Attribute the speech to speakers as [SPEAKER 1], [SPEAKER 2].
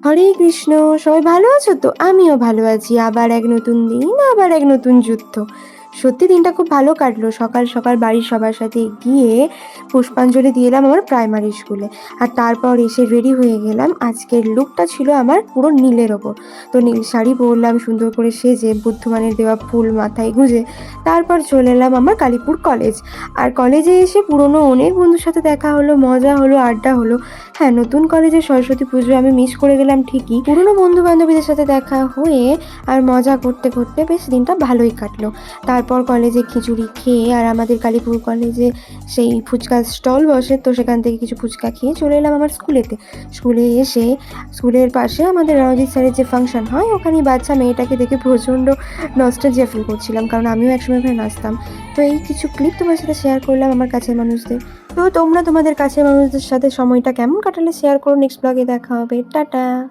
[SPEAKER 1] হরে কৃষ্ণ। সবাই ভালো আছো তো? আমিও ভালো আছি। আবার এক নতুন দিন, আবার এক নতুন যুদ্ধ। সত্যি দিনটা খুব ভালো কাটলো। সকাল, সকাল বাড়ির সবার সাথে গিয়ে পুষ্পাঞ্জলি দিয়ে এলাম আমার প্রাইমারি স্কুলে। আর তারপর এসে রেডি হয়ে গেলাম। আজকের লুকটা ছিল আমার পুরো নীলের ওপর। তো নীল শাড়ি পরলাম সুন্দর করে সেজে, বুদ্ধমানের দেওয়া ফুল মাথায় গুঁজে। তারপর চলে এলাম আমার কালীপুর কলেজ। আর কলেজে এসে পুরনো অনেক বন্ধুর সাথে দেখা হলো, মজা হলো, আড্ডা হলো। হ্যাঁ, নতুন কলেজে সরস্বতী পুজো আমি মিস করে গেলাম ঠিকই। পুরনো বন্ধু-বান্ধবীদের সাথে দেখা হয়ে আর মজা করতে, করতে বেশ দিনটা ভালোই কাটলো। তারপর কলেজে খিচুড়ি খেয়ে আর আমাদের কালীপুর কলেজে সেই ফুচকার স্টল বসে, তো সেখান থেকে কিছু ফুচকা খেয়ে চলে এলাম আমার স্কুলেতে। স্কুলে এসে স্কুলের পাশে আমাদের রণজিৎ স্যারের যে ফাংশন হয়, ওখানে বাচ্চা মেয়েটাকে দেখে প্রচণ্ড নস্টালজিয়া ফিল করছিলাম, কারণ আমিও একসময় ওখানে নাচতাম। তো এই কিছু ক্লিপ তোমার সাথে শেয়ার করলাম আমার কাছের মানুষদের। তো তোমরা তোমাদের কাছের মানুষদের সাথে সময়টা কেমন কাটালে শেয়ার করো। নেক্সট ব্লগে দেখা হবে। টাটা।